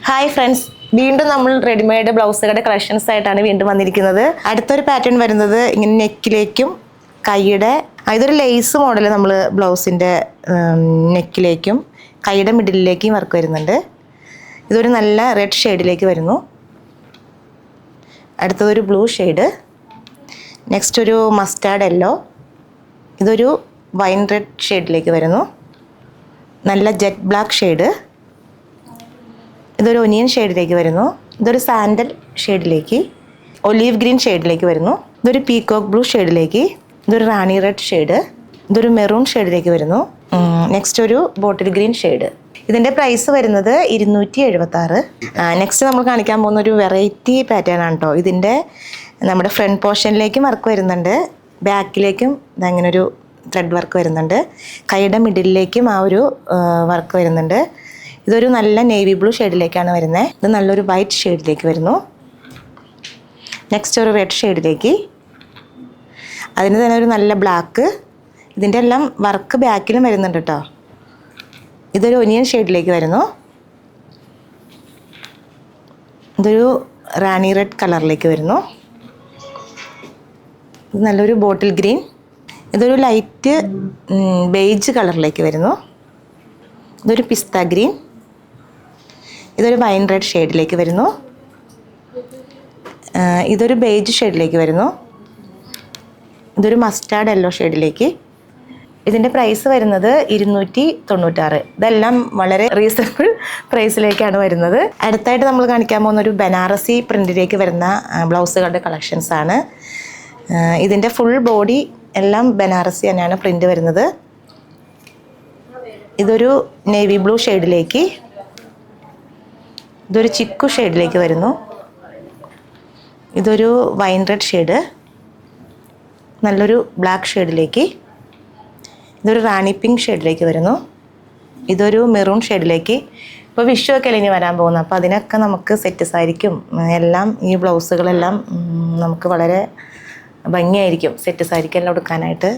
Hi friends, വീണ്ടും നമ്മൾ readymade ബ്ലൗസുകളുടെ collections ആയിട്ടാണ് വീണ്ടും വന്നിരിക്കുന്നത്. അടുത്തൊരു പാറ്റേൺ വരുന്നത് ഇങ്ങനെ നെക്കിലേക്കും കൈയുടെ ഇതൊരു ലേസ് മോഡൽ നമ്മൾ ബ്ലൗസിൻ്റെ നെക്കിലേക്കും കൈയുടെ മിഡിലിലേക്കും വർക്ക് വരുന്നുണ്ട്. ഇതൊരു നല്ല റെഡ് ഷെയ്ഡിലേക്ക് വരുന്നു. അടുത്തതൊരു ബ്ലൂ ഷെയ്ഡ്, നെക്സ്റ്റ് ഒരു മസ്റ്റാർഡ് യെല്ലോ, ഇതൊരു വൈൻ റെഡ് ഷെയ്ഡിലേക്ക് വരുന്നു. നല്ല ജെറ്റ് ബ്ലാക്ക് ഷെയ്ഡ്, ഇതൊരു ഒനിയൻ ഷെയ്ഡിലേക്ക് വരുന്നു. ഇതൊരു സാൻഡൽ ഷെയ്ഡിലേക്ക്, ഒലീവ് ഗ്രീൻ ഷെയ്ഡിലേക്ക് വരുന്നു. ഇതൊരു പീകോക്ക് ബ്ലൂ ഷെയ്ഡിലേക്ക്, ഇതൊരു റാണി റെഡ് ഷെയ്ഡ്, ഇതൊരു മെറൂൺ ഷെയ്ഡിലേക്ക് വരുന്നു. നെക്സ്റ്റ് ഒരു ബോട്ടിൽ ഗ്രീൻ ഷെയ്ഡ്. ഇതിൻ്റെ പ്രൈസ് വരുന്നത് 276. നെക്സ്റ്റ് നമ്മൾ കാണിക്കാൻ പോകുന്ന ഒരു വെറൈറ്റി പാറ്റേൺ ആണ് കേട്ടോ. ഇതിൻ്റെ നമ്മുടെ ഫ്രണ്ട് പോർഷനിലേക്കും വർക്ക് വരുന്നുണ്ട്, ബാക്കിലേക്കും ഇതങ്ങനെ ഒരു ത്രെഡ് വർക്ക് വരുന്നുണ്ട്, കൈയുടെ മിഡിലിലേക്കും ആ ഒരു വർക്ക് വരുന്നുണ്ട്. ഇതൊരു നല്ല നേവി ബ്ലൂ ഷെയ്ഡിലേക്കാണ് വരുന്നത്. ഇത് നല്ലൊരു വൈറ്റ് ഷെയ്ഡിലേക്ക് വരുന്നു. നെക്സ്റ്റ് ഒരു റെഡ് ഷെയ്ഡിലേക്ക്, അതിന് തന്നെ ഒരു നല്ല ബ്ലാക്ക്. ഇതിൻ്റെ എല്ലാം വർക്ക് ബാക്കിലും വരുന്നുണ്ട് കേട്ടോ. ഇതൊരു ഒനിയൻ ഷെയ്ഡിലേക്ക് വരുന്നു. ഇതൊരു റാണി റെഡ് കളറിലേക്ക് വരുന്നു. ഇത് നല്ലൊരു ബോട്ടിൽ ഗ്രീൻ. ഇതൊരു ലൈറ്റ് ബേജ് കളറിലേക്ക് വരുന്നു. ഇതൊരു പിസ്ത ഗ്രീൻ. ഇതൊരു വൈൻ റെഡ് ഷെയ്ഡിലേക്ക് വരുന്നു. ഇതൊരു ബേജ് ഷെയ്ഡിലേക്ക് വരുന്നു. ഇതൊരു മസ്റ്റാർഡ് യെല്ലോ ഷെയ്ഡിലേക്ക്. ഇതിൻ്റെ പ്രൈസ് വരുന്നത് 296. ഇതെല്ലാം വളരെ റീസണബിൾ പ്രൈസിലേക്കാണ് വരുന്നത്. അടുത്തായിട്ട് നമ്മൾ കാണിക്കാൻ പോകുന്ന ഒരു ബനാറസി പ്രിൻറ്റിലേക്ക് വരുന്ന ബ്ലൗസുകളുടെ കളക്ഷൻസ് ആണ്. ഇതിൻ്റെ ഫുൾ ബോഡി എല്ലാം ബനാറസി തന്നെയാണ് പ്രിൻ്റ് വരുന്നത്. ഇതൊരു നേവി ബ്ലൂ ഷെയ്ഡിലേക്ക്, ഇതൊരു ചിക്കു ഷെയ്ഡിലേക്ക് വരുന്നു. ഇതൊരു വൈൻ റെഡ് ഷെയ്ഡ്, നല്ലൊരു ബ്ലാക്ക് ഷെയ്ഡിലേക്ക്. ഇതൊരു റാണി പിങ്ക് ഷെയ്ഡിലേക്ക് വരുന്നു. ഇതൊരു മെറൂൺ ഷെയ്ഡിലേക്ക്. ഇപ്പോൾ വിഷുവൊക്കെ അല്ലേ ഇനി വരാൻ പോകുന്നത്, അപ്പോൾ അതിനൊക്കെ നമുക്ക് സെറ്റ് സാരിക്കും എല്ലാം ഈ ബ്ലൗസുകളെല്ലാം നമുക്ക് വളരെ ഭംഗിയായിരിക്കും സെറ്റ് സാരിക്കെല്ലാം എടുക്കാനായിട്ട്.